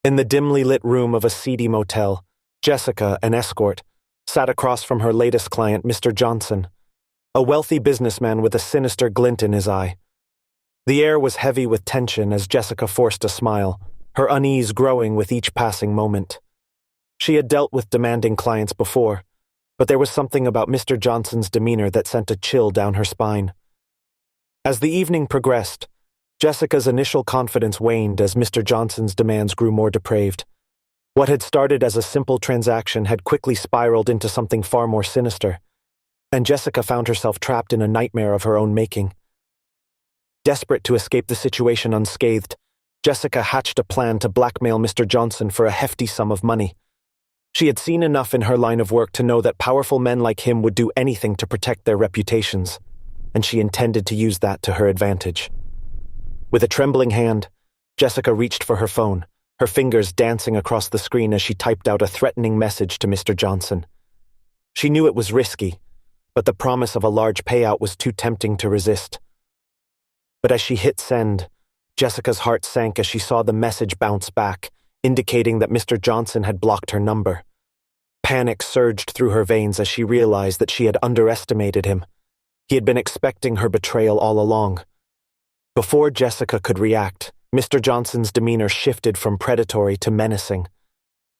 In the dimly lit room of a seedy motel, Jessica, an escort, sat across from her latest client, Mr. Johnson, a wealthy businessman with a sinister glint in his eye. The air was heavy with tension as Jessica forced a smile, her unease growing with each passing moment. She had dealt with demanding clients before, but there was something about Mr. Johnson's demeanor that sent a chill down her spine. As the evening progressed, Jessica's initial confidence waned as Mr. Johnson's demands grew more depraved. What had started as a simple transaction had quickly spiraled into something far more sinister, and Jessica found herself trapped in a nightmare of her own making. Desperate to escape the situation unscathed, Jessica hatched a plan to blackmail Mr. Johnson for a hefty sum of money. She had seen enough in her line of work to know that powerful men like him would do anything to protect their reputations, and she intended to use that to her advantage. With a trembling hand, Jessica reached for her phone, her fingers dancing across the screen as she typed out a threatening message to Mr. Johnson. She knew it was risky, but the promise of a large payout was too tempting to resist. But as she hit send, Jessica's heart sank as she saw the message bounce back, indicating that Mr. Johnson had blocked her number. Panic surged through her veins as she realized that she had underestimated him. He had been expecting her betrayal all along. Before Jessica could react, Mr. Johnson's demeanor shifted from predatory to menacing.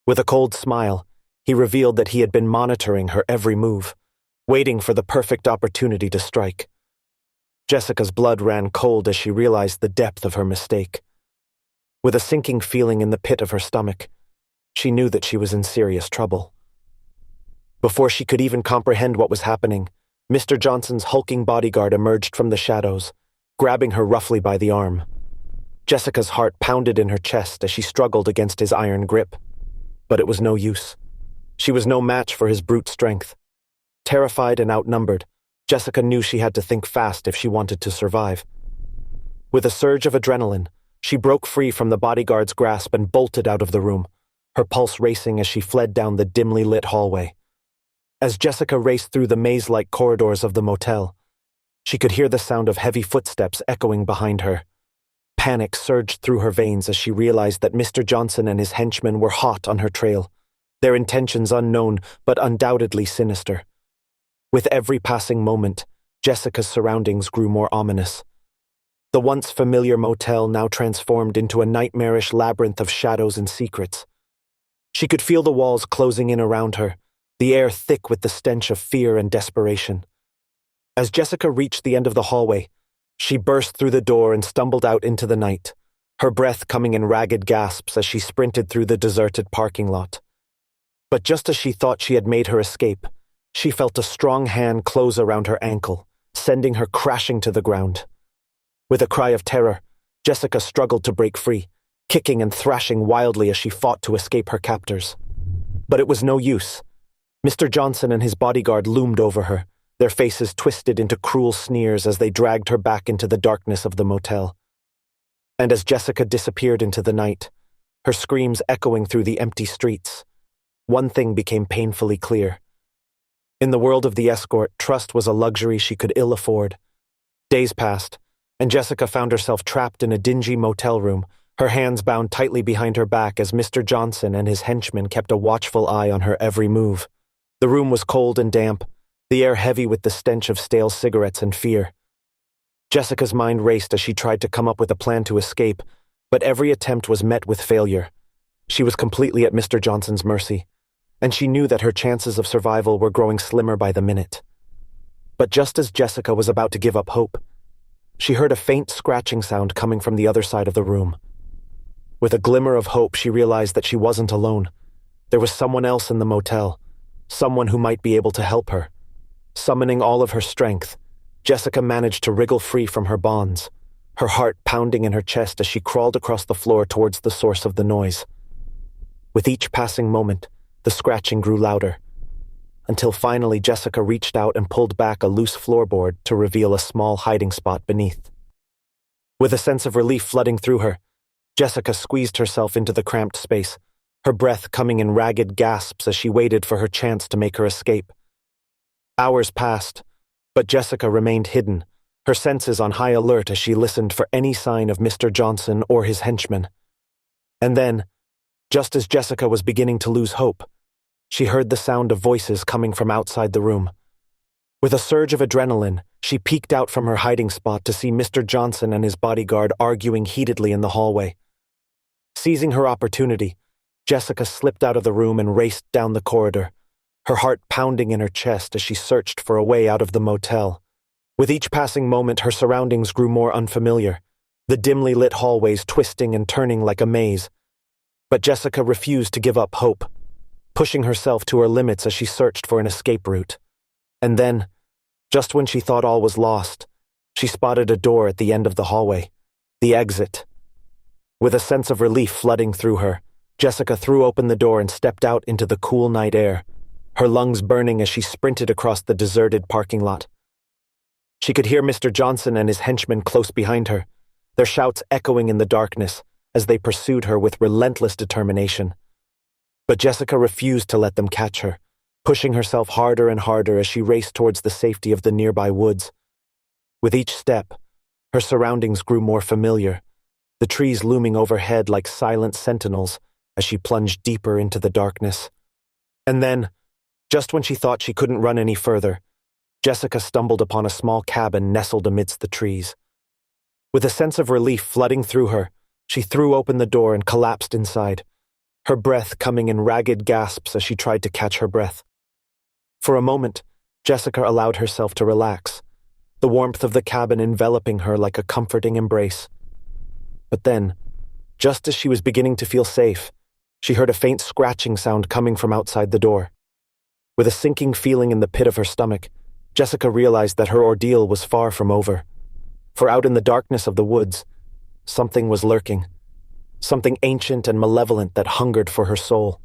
With a cold smile, he revealed that he had been monitoring her every move, waiting for the perfect opportunity to strike. Jessica's blood ran cold as she realized the depth of her mistake. With a sinking feeling in the pit of her stomach, she knew that she was in serious trouble. Before she could even comprehend what was happening, Mr. Johnson's hulking bodyguard emerged from the shadows, grabbing her roughly by the arm. Jessica's heart pounded in her chest as she struggled against his iron grip. But it was no use. She was no match for his brute strength. Terrified and outnumbered, Jessica knew she had to think fast if she wanted to survive. With a surge of adrenaline, she broke free from the bodyguard's grasp and bolted out of the room, her pulse racing as she fled down the dimly lit hallway. As Jessica raced through the maze-like corridors of the motel, she could hear the sound of heavy footsteps echoing behind her. Panic surged through her veins as she realized that Mr. Johnson and his henchmen were hot on her trail, their intentions unknown but undoubtedly sinister. With every passing moment, Jessica's surroundings grew more ominous. The once familiar motel now transformed into a nightmarish labyrinth of shadows and secrets. She could feel the walls closing in around her, the air thick with the stench of fear and desperation. As Jessica reached the end of the hallway, she burst through the door and stumbled out into the night, her breath coming in ragged gasps as she sprinted through the deserted parking lot. But just as she thought she had made her escape, she felt a strong hand close around her ankle, sending her crashing to the ground. With a cry of terror, Jessica struggled to break free, kicking and thrashing wildly as she fought to escape her captors. But it was no use. Mr. Johnson and his bodyguard loomed over her, their faces twisted into cruel sneers as they dragged her back into the darkness of the motel. And as Jessica disappeared into the night, her screams echoing through the empty streets, one thing became painfully clear. In the world of the escort, trust was a luxury she could ill afford. Days passed, and Jessica found herself trapped in a dingy motel room, her hands bound tightly behind her back as Mr. Johnson and his henchmen kept a watchful eye on her every move. The room was cold and damp, the air heavy with the stench of stale cigarettes and fear. Jessica's mind raced as she tried to come up with a plan to escape, but every attempt was met with failure. She was completely at Mr. Johnson's mercy, and she knew that her chances of survival were growing slimmer by the minute. But just as Jessica was about to give up hope, she heard a faint scratching sound coming from the other side of the room. With a glimmer of hope, she realized that she wasn't alone. There was someone else in the motel, someone who might be able to help her. Summoning all of her strength, Jessica managed to wriggle free from her bonds, her heart pounding in her chest as she crawled across the floor towards the source of the noise. With each passing moment, the scratching grew louder, until finally Jessica reached out and pulled back a loose floorboard to reveal a small hiding spot beneath. With a sense of relief flooding through her, Jessica squeezed herself into the cramped space, her breath coming in ragged gasps as she waited for her chance to make her escape. Hours passed, but Jessica remained hidden, her senses on high alert as she listened for any sign of Mr. Johnson or his henchmen. And then, Just as Jessica was beginning to lose hope, she heard the sound of voices coming from outside the room. With a surge of adrenaline, she peeked out from her hiding spot to see Mr. Johnson and his bodyguard arguing heatedly in the hallway. Seizing her opportunity, Jessica slipped out of the room and raced down the corridor, her heart pounding in her chest as she searched for a way out of the motel. With each passing moment, her surroundings grew more unfamiliar, the dimly lit hallways twisting and turning like a maze. But Jessica refused to give up hope, pushing herself to her limits as she searched for an escape route. And then, just when she thought all was lost, she spotted a door at the end of the hallway, the exit. With a sense of relief flooding through her, Jessica threw open the door and stepped out into the cool night air, her lungs burning as she sprinted across the deserted parking lot. She could hear Mr. Johnson and his henchmen close behind her, their shouts echoing in the darkness as they pursued her with relentless determination. But Jessica refused to let them catch her, pushing herself harder and harder as she raced towards the safety of the nearby woods. With each step, her surroundings grew more familiar, the trees looming overhead like silent sentinels as she plunged deeper into the darkness. And then, just when she thought she couldn't run any further, Jessica stumbled upon a small cabin nestled amidst the trees. With a sense of relief flooding through her, she threw open the door and collapsed inside, her breath coming in ragged gasps as she tried to catch her breath. For a moment, Jessica allowed herself to relax, the warmth of the cabin enveloping her like a comforting embrace. But then, just as she was beginning to feel safe, she heard a faint scratching sound coming from outside the door. With a sinking feeling in the pit of her stomach, Jessica realized that her ordeal was far from over. For out in the darkness of the woods, something was lurking, something ancient and malevolent that hungered for her soul.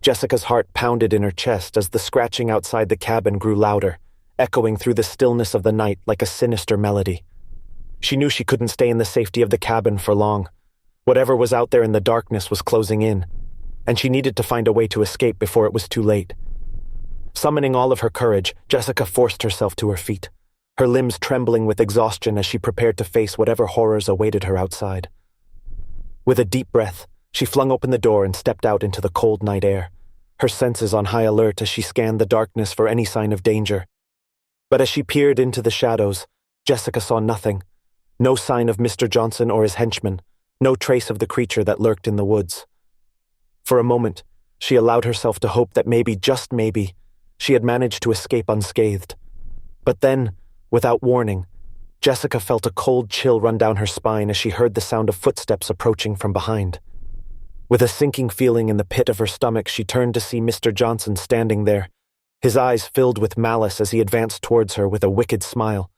Jessica's heart pounded in her chest as the scratching outside the cabin grew louder, echoing through the stillness of the night like a sinister melody. She knew she couldn't stay in the safety of the cabin for long. Whatever was out there in the darkness was closing in, and she needed to find a way to escape before it was too late. Summoning all of her courage, Jessica forced herself to her feet, her limbs trembling with exhaustion as she prepared to face whatever horrors awaited her outside. With a deep breath, she flung open the door and stepped out into the cold night air, her senses on high alert as she scanned the darkness for any sign of danger. But as she peered into the shadows, Jessica saw nothing. No sign of Mr. Johnson or his henchmen, no trace of the creature that lurked in the woods. For a moment, she allowed herself to hope that maybe, just maybe, she had managed to escape unscathed. But then, without warning, Jessica felt a cold chill run down her spine as she heard the sound of footsteps approaching from behind. With a sinking feeling in the pit of her stomach, she turned to see Mr. Johnson standing there, his eyes filled with malice as he advanced towards her with a wicked smile.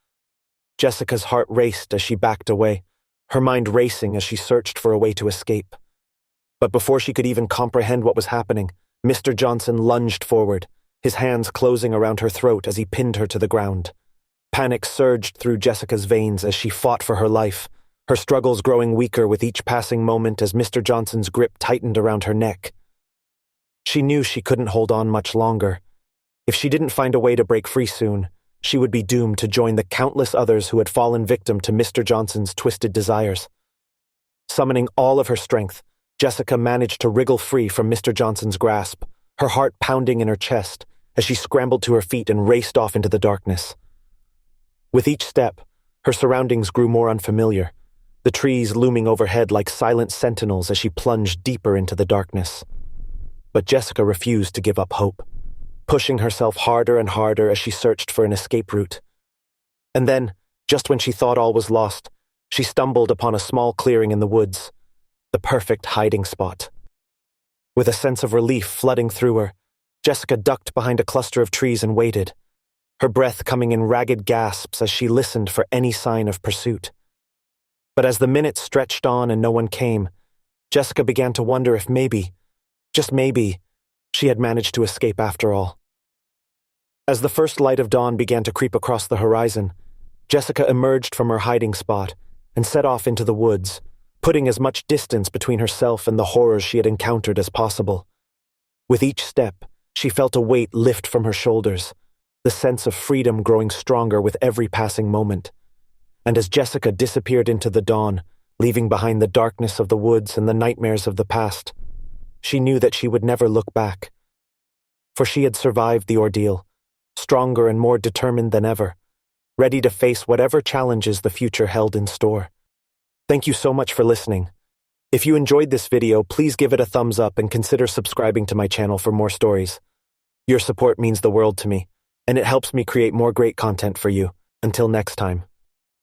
Jessica's heart raced as she backed away, her mind racing as she searched for a way to escape. But before she could even comprehend what was happening, Mr. Johnson lunged forward, his hands closing around her throat as he pinned her to the ground. Panic surged through Jessica's veins as she fought for her life, her struggles growing weaker with each passing moment as Mr. Johnson's grip tightened around her neck. She knew she couldn't hold on much longer. If she didn't find a way to break free soon, she would be doomed to join the countless others who had fallen victim to Mr. Johnson's twisted desires. Summoning all of her strength, Jessica managed to wriggle free from Mr. Johnson's grasp, her heart pounding in her chest as she scrambled to her feet and raced off into the darkness. With each step, her surroundings grew more unfamiliar, the trees looming overhead like silent sentinels as she plunged deeper into the darkness. But Jessica refused to give up hope, pushing herself harder and harder as she searched for an escape route. And then, just when she thought all was lost, she stumbled upon a small clearing in the woods, the perfect hiding spot. With a sense of relief flooding through her, Jessica ducked behind a cluster of trees and waited, her breath coming in ragged gasps as she listened for any sign of pursuit. But as the minutes stretched on and no one came, Jessica began to wonder if maybe, just maybe, she had managed to escape after all. As the first light of dawn began to creep across the horizon, Jessica emerged from her hiding spot and set off into the woods, putting as much distance between herself and the horrors she had encountered as possible. With each step, she felt a weight lift from her shoulders, the sense of freedom growing stronger with every passing moment. And as Jessica disappeared into the dawn, leaving behind the darkness of the woods and the nightmares of the past, she knew that she would never look back. For she had survived the ordeal, stronger and more determined than ever, ready to face whatever challenges the future held in store. Thank you so much for listening. If you enjoyed this video, please give it a thumbs up and consider subscribing to my channel for more stories. Your support means the world to me, and it helps me create more great content for you. Until next time.